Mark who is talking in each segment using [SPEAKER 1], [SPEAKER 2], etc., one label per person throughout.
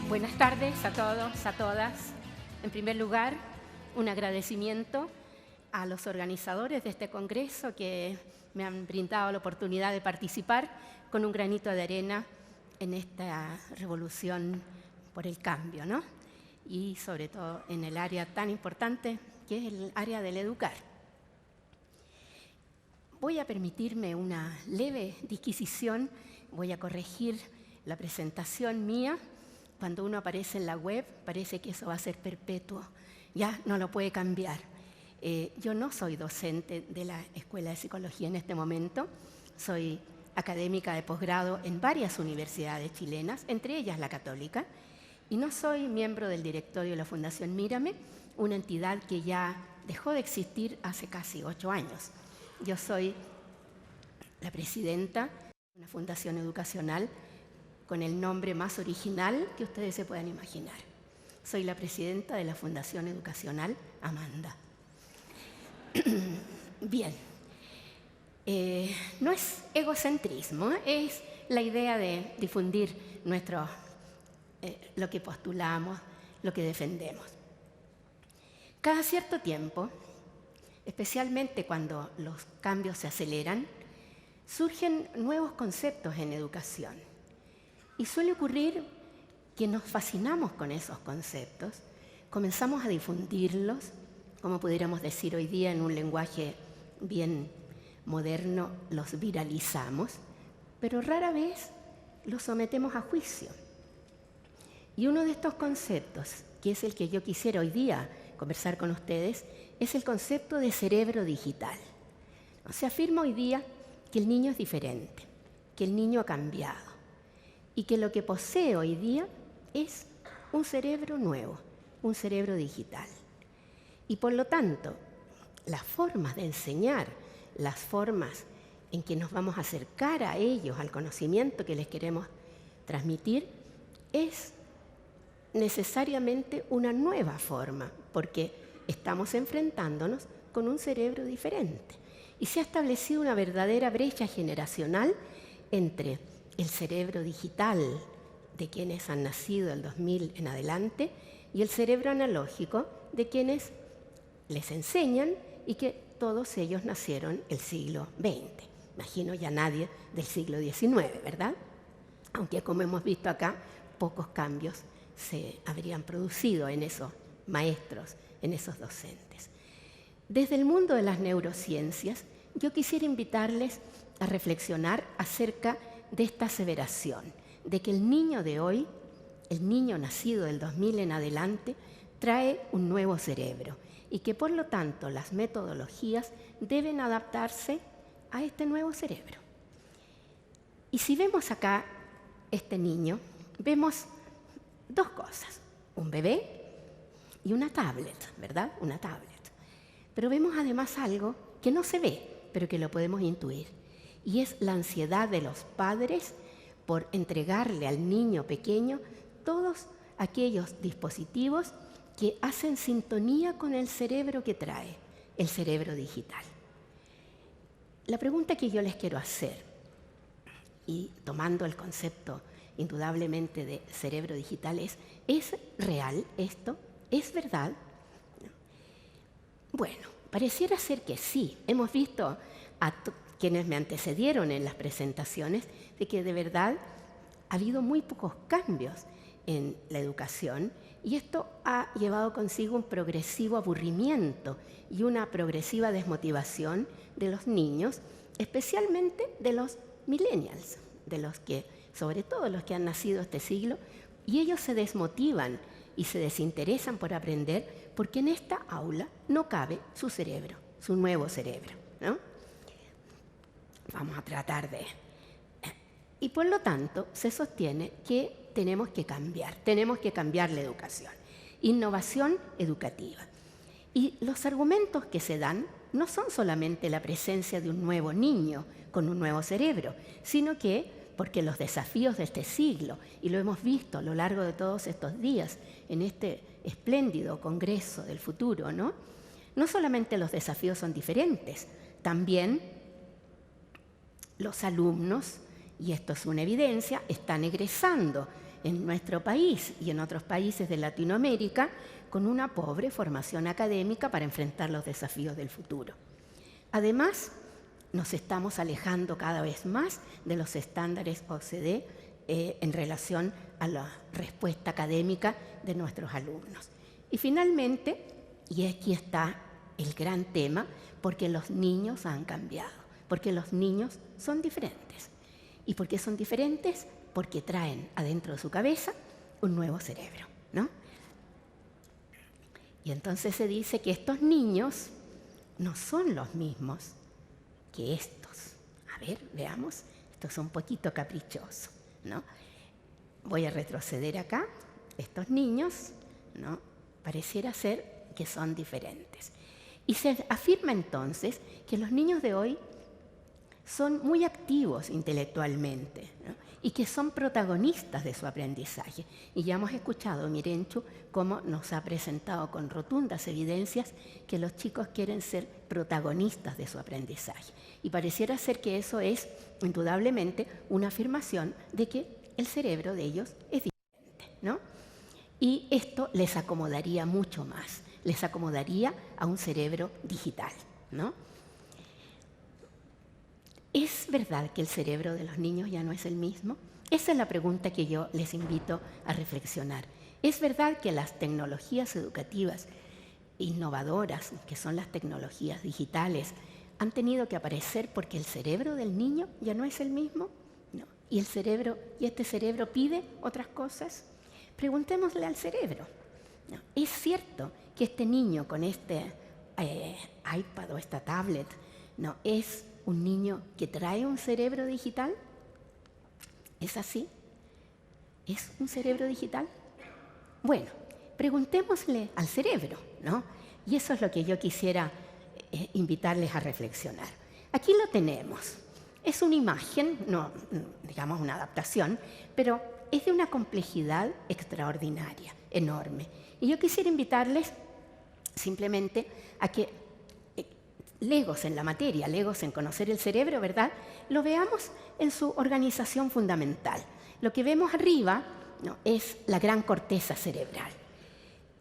[SPEAKER 1] Buenas tardes a todos, a todas. En primer lugar, un agradecimiento a los organizadores de este congreso que me han brindado la oportunidad de participar con un granito de arena en esta revolución por el cambio, ¿no? Y sobre todo en el área tan importante que es el área del educar. Voy a permitirme una leve disquisición, voy a corregir la presentación mía. Cuando uno aparece en la web, parece que eso va a ser perpetuo, ya no lo puede cambiar. Yo no soy docente de la Escuela de Psicología en este momento, soy académica de posgrado en varias universidades chilenas, entre ellas la Católica, y no soy miembro del directorio de la Fundación Mírame, una entidad que ya dejó de existir hace casi 8 años. Yo soy la presidenta de una fundación educacional con el nombre más original que ustedes se puedan imaginar. Soy la presidenta de la Fundación Educacional Amanda. Bien, no es egocentrismo, es la idea de difundir lo que postulamos, lo que defendemos. Cada cierto tiempo, especialmente cuando los cambios se aceleran, surgen nuevos conceptos en educación. Y suele ocurrir que nos fascinamos con esos conceptos, comenzamos a difundirlos, como pudiéramos decir hoy día en un lenguaje bien moderno, los viralizamos, pero rara vez los sometemos a juicio. Y uno de estos conceptos, que es el que yo quisiera hoy día conversar con ustedes, es el concepto de cerebro digital. Se afirma hoy día que el niño es diferente, que el niño ha cambiado y que lo que posee hoy día es un cerebro nuevo, un cerebro digital. Y por lo tanto, las formas de enseñar, las formas en que nos vamos a acercar a ellos, al conocimiento que les queremos transmitir, es necesariamente una nueva forma, porque estamos enfrentándonos con un cerebro diferente. Y se ha establecido una verdadera brecha generacional entre el cerebro digital de quienes han nacido el 2000 en adelante y el cerebro analógico de quienes les enseñan y que todos ellos nacieron el siglo XX. Imagino ya nadie del siglo XIX, ¿verdad? Aunque como hemos visto acá, pocos cambios se habrían producido en esos maestros, en esos docentes. Desde el mundo de las neurociencias, yo quisiera invitarles a reflexionar acerca de esta aseveración, de que el niño de hoy, el niño nacido del 2000 en adelante, trae un nuevo cerebro y que por lo tanto las metodologías deben adaptarse a este nuevo cerebro. Y si vemos acá este niño, vemos dos cosas, un bebé y una tablet, ¿verdad? Una tablet. Pero vemos además algo que no se ve, pero que lo podemos intuir. Y es la ansiedad de los padres por entregarle al niño pequeño todos aquellos dispositivos que hacen sintonía con el cerebro que trae, el cerebro digital. La pregunta que yo les quiero hacer, y tomando el concepto indudablemente de cerebro digital, ¿es real esto? ¿Es verdad? Bueno, pareciera ser que sí. Hemos visto a quienes me antecedieron en las presentaciones de que de verdad ha habido muy pocos cambios en la educación y esto ha llevado consigo un progresivo aburrimiento y una progresiva desmotivación de los niños, especialmente de los millennials, de los que, sobre todo los que han nacido este siglo, y ellos se desmotivan y se desinteresan por aprender porque en esta aula no cabe su cerebro, su nuevo cerebro, ¿no? Vamos a tratar de... Y por lo tanto se sostiene que tenemos que cambiar la educación. Innovación educativa. Y los argumentos que se dan no son solamente la presencia de un nuevo niño con un nuevo cerebro, sino que, porque los desafíos de este siglo, y lo hemos visto a lo largo de todos estos días en este espléndido Congreso del Futuro, ¿no? No solamente los desafíos son diferentes, también los alumnos, y esto es una evidencia, están egresando en nuestro país y en otros países de Latinoamérica con una pobre formación académica para enfrentar los desafíos del futuro. Además, nos estamos alejando cada vez más de los estándares OCDE en relación a la respuesta académica de nuestros alumnos. Y finalmente, y aquí está el gran tema, porque los niños han cambiado, porque los niños son diferentes. ¿Y por qué son diferentes? Porque traen adentro de su cabeza un nuevo cerebro, ¿no? Y entonces se dice que estos niños no son los mismos que estos. A ver, veamos, esto es un poquito caprichoso, ¿no? Voy a retroceder acá. Estos niños, ¿no?, pareciera ser que son diferentes. Y se afirma entonces que los niños de hoy son muy activos intelectualmente, ¿no?, y que son protagonistas de su aprendizaje. Y ya hemos escuchado, Mirenchu, cómo nos ha presentado con rotundas evidencias que los chicos quieren ser protagonistas de su aprendizaje. Y pareciera ser que eso es, indudablemente, una afirmación de que el cerebro de ellos es diferente, ¿no? Y esto les acomodaría mucho más, les acomodaría a un cerebro digital, ¿no? ¿Es verdad que el cerebro de los niños ya no es el mismo? Esa es la pregunta que yo les invito a reflexionar. ¿Es verdad que las tecnologías educativas innovadoras, que son las tecnologías digitales, han tenido que aparecer porque el cerebro del niño ya no es el mismo? No. ¿Y este cerebro pide otras cosas? Preguntémosle al cerebro. No. ¿Es cierto que este niño con este iPad o esta tablet no es un niño que trae un cerebro digital? ¿Es así? ¿Es un cerebro digital? Bueno, preguntémosle al cerebro, ¿no? Y eso es lo que yo quisiera invitarles a reflexionar. Aquí lo tenemos. Es una imagen, no digamos una adaptación, pero es de una complejidad extraordinaria, enorme. Y yo quisiera invitarles simplemente a que legos en la materia, legos en conocer el cerebro, ¿verdad?, lo veamos en su organización fundamental. Lo que vemos arriba, ¿no?, es la gran corteza cerebral,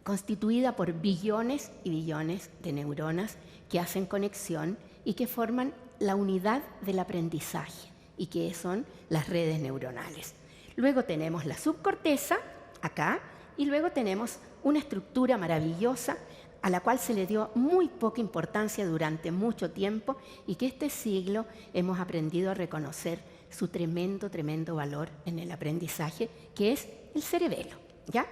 [SPEAKER 1] constituida por billones y billones de neuronas que hacen conexión y que forman la unidad del aprendizaje y que son las redes neuronales. Luego tenemos la subcorteza, acá, y luego tenemos una estructura maravillosa a la cual se le dio muy poca importancia durante mucho tiempo y que este siglo hemos aprendido a reconocer su tremendo, tremendo valor en el aprendizaje, que es el cerebelo, ¿ya?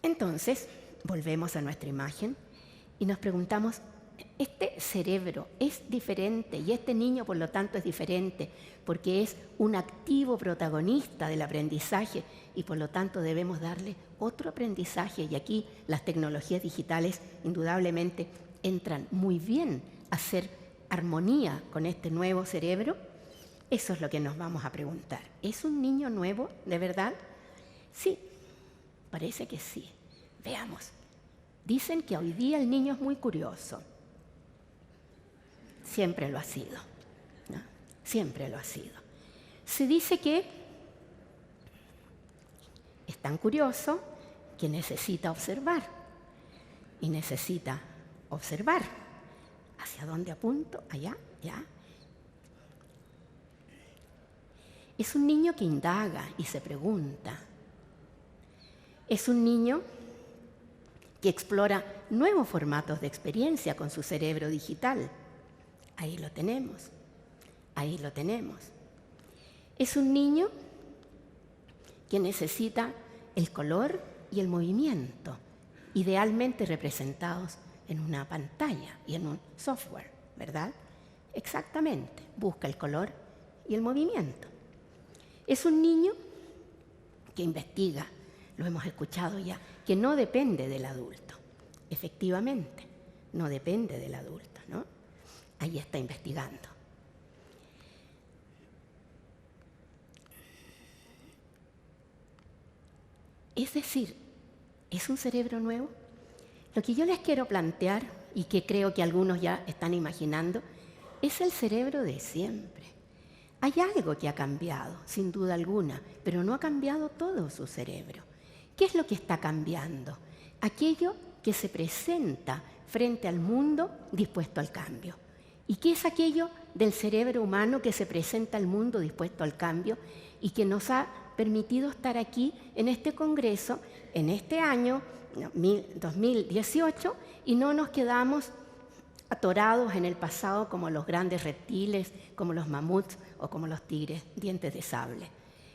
[SPEAKER 1] Entonces, volvemos a nuestra imagen y nos preguntamos, ¿este cerebro es diferente y este niño, por lo tanto, es diferente porque es un activo protagonista del aprendizaje y, por lo tanto, debemos darle otro aprendizaje? Y aquí las tecnologías digitales, indudablemente, entran muy bien a hacer armonía con este nuevo cerebro. Eso es lo que nos vamos a preguntar. ¿Es un niño nuevo, de verdad? Sí, parece que sí. Veamos. Dicen que hoy día el niño es muy curioso. Siempre lo ha sido, ¿no? Siempre lo ha sido. Se dice que es tan curioso que necesita observar. Y necesita observar. ¿Hacia dónde apunto? Allá, ya. Es un niño que indaga y se pregunta. Es un niño que explora nuevos formatos de experiencia con su cerebro digital. Ahí lo tenemos, ahí lo tenemos. Es un niño que necesita el color y el movimiento, idealmente representados en una pantalla y en un software, ¿verdad? Exactamente, busca el color y el movimiento. Es un niño que investiga, lo hemos escuchado ya, que no depende del adulto. Efectivamente, no depende del adulto, ¿no? Ahí está investigando. Es decir, ¿es un cerebro nuevo? Lo que yo les quiero plantear, y que creo que algunos ya están imaginando, es el cerebro de siempre. Hay algo que ha cambiado, sin duda alguna, pero no ha cambiado todo su cerebro. ¿Qué es lo que está cambiando? Aquello que se presenta frente al mundo dispuesto al cambio. ¿Y qué es aquello del cerebro humano que se presenta al mundo dispuesto al cambio y que nos ha permitido estar aquí en este congreso, en este año 2018, y no nos quedamos atorados en el pasado como los grandes reptiles, como los mamuts o como los tigres dientes de sable?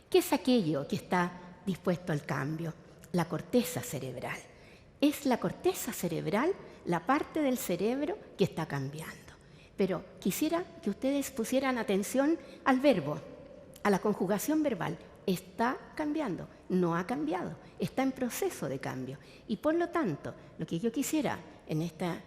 [SPEAKER 1] ¿Qué es aquello que está dispuesto al cambio? La corteza cerebral. Es la corteza cerebral la parte del cerebro que está cambiando. Pero quisiera que ustedes pusieran atención al verbo, a la conjugación verbal. Está cambiando, no ha cambiado, está en proceso de cambio. Y por lo tanto, lo que yo quisiera en esta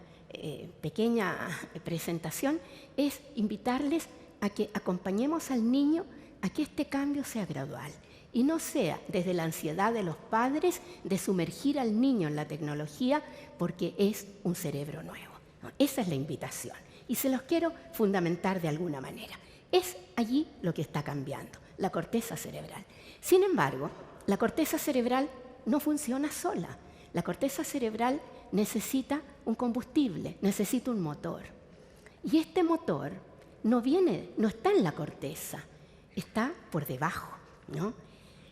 [SPEAKER 1] pequeña presentación es invitarles a que acompañemos al niño a que este cambio sea gradual y no sea desde la ansiedad de los padres de sumergir al niño en la tecnología porque es un cerebro nuevo. Esa es la invitación y se los quiero fundamentar de alguna manera. Es allí lo que está cambiando, la corteza cerebral. Sin embargo, la corteza cerebral no funciona sola. La corteza cerebral necesita un combustible, necesita un motor. Y este motor no está en la corteza, está por debajo, ¿no?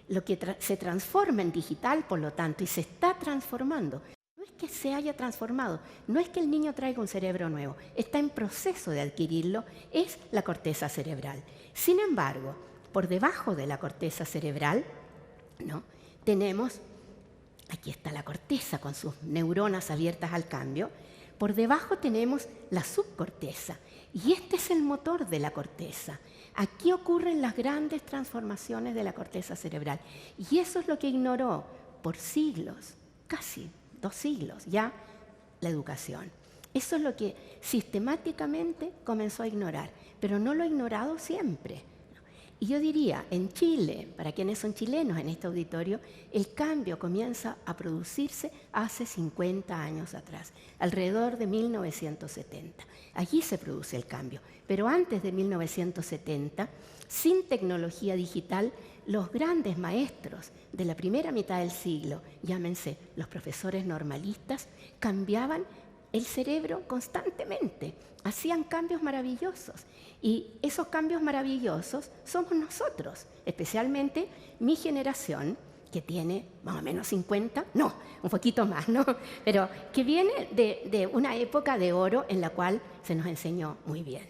[SPEAKER 1] Lo que se transforma en digital, por lo tanto, y se está transformando. No es que se haya transformado, no es que el niño traiga un cerebro nuevo, está en proceso de adquirirlo, es la corteza cerebral. Sin embargo, por debajo de la corteza cerebral, ¿no?, tenemos, aquí está la corteza con sus neuronas abiertas al cambio, por debajo tenemos la subcorteza, y este es el motor de la corteza. Aquí ocurren las grandes transformaciones de la corteza cerebral, y eso es lo que ignoró por siglos, casi 2 siglos ya, la educación. Eso es lo que sistemáticamente comenzó a ignorar, pero no lo ha ignorado siempre. Y yo diría, en Chile, para quienes son chilenos en este auditorio, el cambio comienza a producirse hace 50 años atrás, alrededor de 1970. Allí se produce el cambio, pero antes de 1970, sin tecnología digital, los grandes maestros de la primera mitad del siglo, llámense los profesores normalistas, cambiaban el cerebro constantemente, hacían cambios maravillosos. Y esos cambios maravillosos somos nosotros, especialmente mi generación, que tiene más o menos 50, no, un poquito más, ¿no? Pero que viene de una época de oro en la cual se nos enseñó muy bien.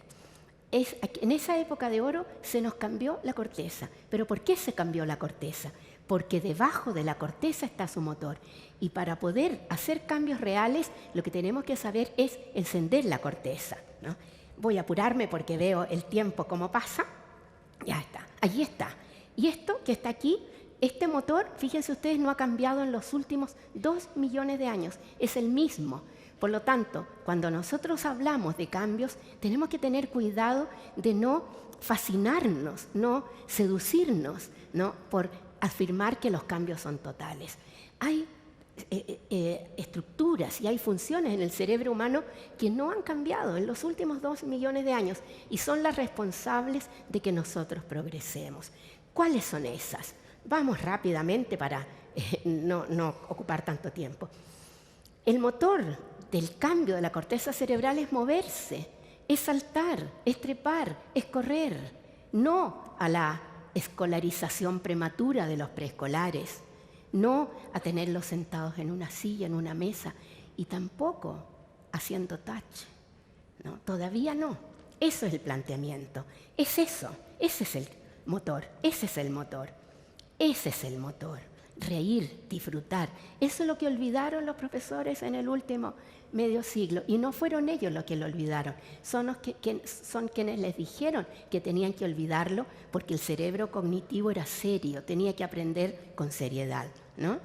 [SPEAKER 1] En esa época de oro se nos cambió la corteza. ¿Pero por qué se cambió la corteza? Porque debajo de la corteza está su motor. Y para poder hacer cambios reales, lo que tenemos que saber es encender la corteza, ¿no? Voy a apurarme porque veo el tiempo cómo pasa. Ya está, allí está. Y esto que está aquí, este motor, fíjense ustedes, no ha cambiado en los últimos 2 millones de años. Es el mismo. Por lo tanto, cuando nosotros hablamos de cambios, tenemos que tener cuidado de no fascinarnos, no seducirnos, ¿no?, por afirmar que los cambios son totales. Hay estructuras y hay funciones en el cerebro humano que no han cambiado en los últimos 2 millones de años y son las responsables de que nosotros progresemos. ¿Cuáles son esas? Vamos rápidamente para no ocupar tanto tiempo. El motor del cambio de la corteza cerebral es moverse, es saltar, es trepar, es correr, no a la escolarización prematura de los preescolares, no a tenerlos sentados en una silla, en una mesa, y tampoco haciendo touch. ¿No? Todavía no. Eso es el planteamiento. Es eso. Ese es el motor. Ese es el motor. Ese es el motor. Reír, disfrutar. Eso es lo que olvidaron los profesores en el último medio siglo. Y no fueron ellos los que lo olvidaron. Son quienes les dijeron que tenían que olvidarlo porque el cerebro cognitivo era serio, tenía que aprender con seriedad, ¿no?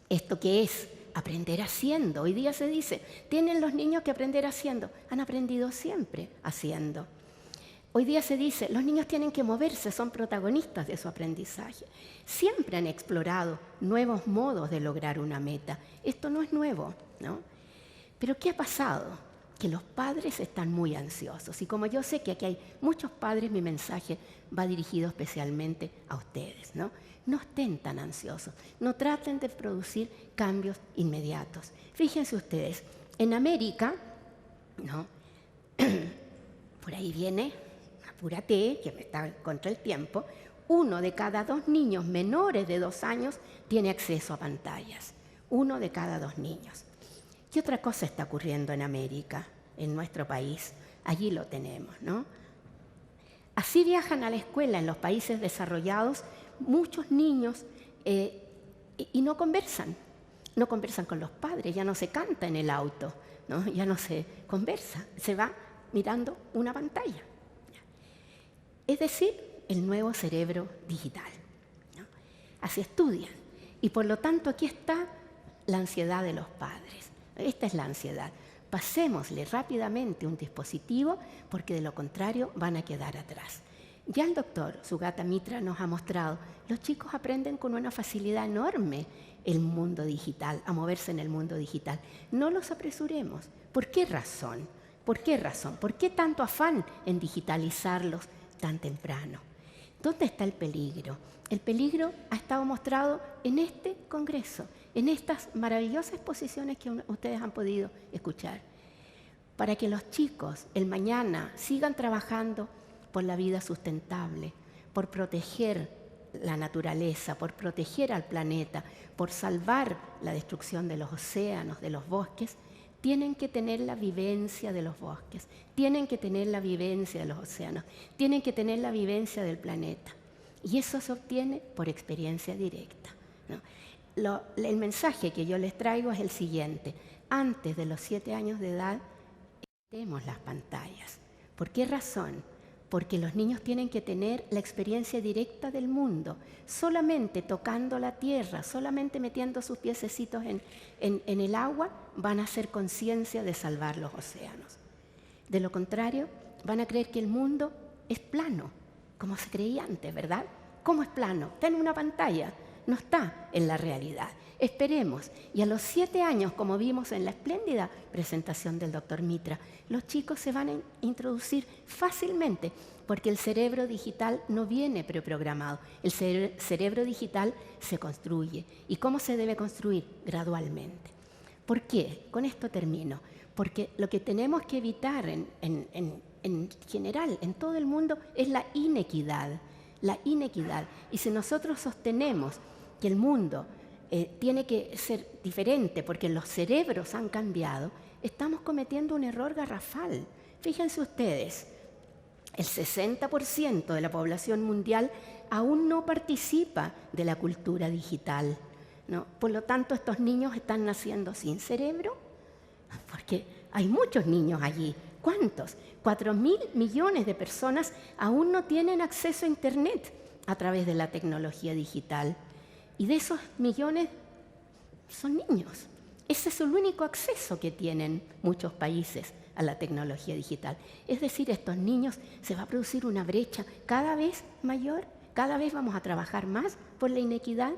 [SPEAKER 1] ¿Esto qué es? Aprender haciendo. Hoy día se dice, tienen los niños que aprender haciendo. Han aprendido siempre haciendo. Hoy día se dice, los niños tienen que moverse, son protagonistas de su aprendizaje. Siempre han explorado nuevos modos de lograr una meta. Esto no es nuevo, ¿no? Pero ¿qué ha pasado? que los padres están muy ansiosos. Y como yo sé que aquí hay muchos padres, mi mensaje va dirigido especialmente a ustedes, ¿no? No estén tan ansiosos, no traten de producir cambios inmediatos. Fíjense ustedes, en América, ¿no? Por ahí viene, apúrate, que me está contra el tiempo, 1 de cada 2 niños menores de 2 años tiene acceso a pantallas. 1 de cada 2 niños. ¿Qué otra cosa está ocurriendo en América, en nuestro país? Allí lo tenemos, ¿no? Así viajan a la escuela en los países desarrollados muchos niños y no conversan. No conversan con los padres, ya no se canta en el auto, ¿no? Ya no se conversa, se va mirando una pantalla. Es decir, el nuevo cerebro digital, ¿no? Así estudian. Y por lo tanto aquí está la ansiedad de los padres. Esta es la ansiedad. Pasémosle rápidamente un dispositivo porque de lo contrario van a quedar atrás. Ya el doctor Sugata Mitra nos ha mostrado, los chicos aprenden con una facilidad enorme el mundo digital, a moverse en el mundo digital. No los apresuremos. ¿Por qué razón? ¿Por qué razón? ¿Por qué tanto afán en digitalizarlos tan temprano? ¿Dónde está el peligro? El peligro ha estado mostrado en este congreso, en estas maravillosas exposiciones que ustedes han podido escuchar, para que los chicos el mañana sigan trabajando por la vida sustentable, por proteger la naturaleza, por proteger al planeta, por salvar la destrucción de los océanos, de los bosques. Tienen que tener la vivencia de los bosques, tienen que tener la vivencia de los océanos, tienen que tener la vivencia del planeta. Y eso se obtiene por experiencia directa, ¿no? El mensaje que yo les traigo es el siguiente. Antes de los 7 años de edad, evitemos las pantallas. ¿Por qué razón? Porque los niños tienen que tener la experiencia directa del mundo, solamente tocando la tierra, solamente metiendo sus piececitos en el agua, van a hacer conciencia de salvar los océanos. De lo contrario, van a creer que el mundo es plano, como se creía antes, ¿verdad? ¿Cómo es plano? Está en una pantalla, no está en la realidad. Esperemos. Y a los 7 años, como vimos en la espléndida presentación del doctor Mitra, los chicos se van a introducir fácilmente, porque el cerebro digital no viene preprogramado. El cerebro digital se construye. ¿Y cómo se debe construir? Gradualmente. ¿Por qué? Con esto termino. Porque lo que tenemos que evitar en general, en todo el mundo, es la inequidad. La inequidad. Y si nosotros sostenemos que el mundo tiene que ser diferente porque los cerebros han cambiado, estamos cometiendo un error garrafal. Fíjense ustedes, el 60% de la población mundial aún no participa de la cultura digital, ¿no? Por lo tanto, estos niños están naciendo sin cerebro, porque hay muchos niños allí. ¿Cuántos? 4.000 millones de personas aún no tienen acceso a Internet a través de la tecnología digital. Y de esos millones son niños. Ese es el único acceso que tienen muchos países a la tecnología digital. Es decir, estos niños se va a producir una brecha cada vez mayor, cada vez vamos a trabajar más por la inequidad.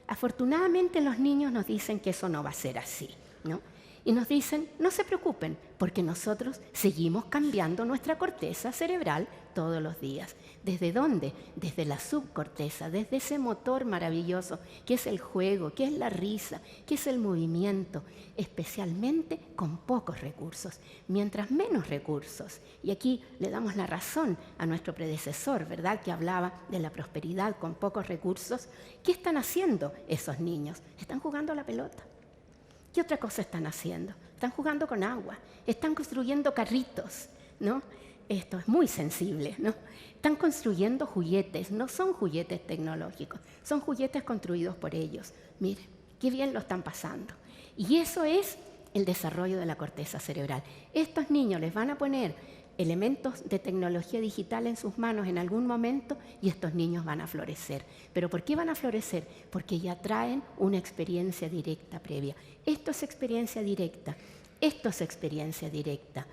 [SPEAKER 1] Afortunadamente los niños nos dicen que eso no va a ser así, ¿no? Y nos dicen, no se preocupen, porque nosotros seguimos cambiando nuestra corteza cerebral todos los días. ¿Desde dónde? Desde la subcorteza, desde ese motor maravilloso que es el juego, que es la risa, que es el movimiento, especialmente con pocos recursos. Mientras menos recursos, y aquí le damos la razón a nuestro predecesor, ¿verdad?, que hablaba de la prosperidad con pocos recursos. ¿Qué están haciendo esos niños? Están jugando a la pelota. ¿Qué otra cosa están haciendo? Están jugando con agua, están construyendo carritos, ¿no? Esto es muy sensible, ¿no? Están construyendo juguetes, no son juguetes tecnológicos, son juguetes construidos por ellos. Miren, qué bien lo están pasando. Y eso es el desarrollo de la corteza cerebral. Estos niños les van a poner elementos de tecnología digital en sus manos en algún momento y estos niños van a florecer. ¿Pero por qué van a florecer? Porque ya traen una experiencia directa previa. Esto es experiencia directa, esto es experiencia directa,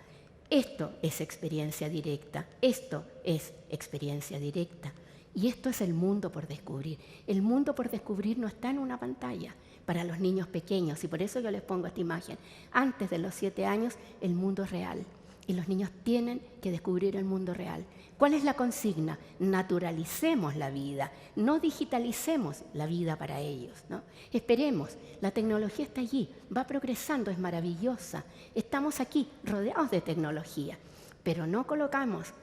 [SPEAKER 1] esto es experiencia directa, esto es experiencia directa. Y esto es el mundo por descubrir. El mundo por descubrir no está en una pantalla. para los niños pequeños, y por eso yo les pongo esta imagen. Antes de los 7 años, el mundo es real, y los niños tienen que descubrir el mundo real. ¿Cuál es la consigna? Naturalicemos la vida, no digitalicemos la vida para ellos, ¿no? Esperemos, la tecnología está allí, va progresando, es maravillosa. Estamos aquí rodeados de tecnología, pero no coloquemos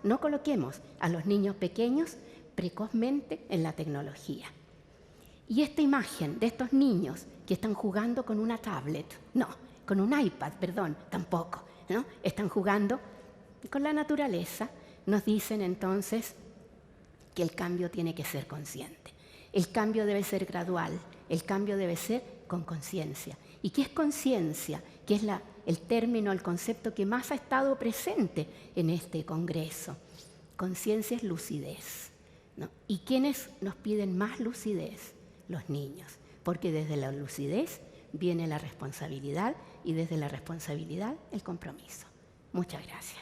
[SPEAKER 1] a los niños pequeños precozmente en la tecnología. Y esta imagen de estos niños que están jugando con una tablet, no, con un iPad, perdón, tampoco, ¿no? Están jugando con la naturaleza, nos dicen entonces que el cambio tiene que ser consciente. El cambio debe ser gradual, el cambio debe ser con conciencia. ¿Y qué es conciencia? Que es el término, el concepto que más ha estado presente en este congreso. Conciencia es lucidez, ¿no? ¿Y quiénes nos piden más lucidez? Los niños, porque desde la lucidez viene la responsabilidad y desde la responsabilidad el compromiso. Muchas gracias.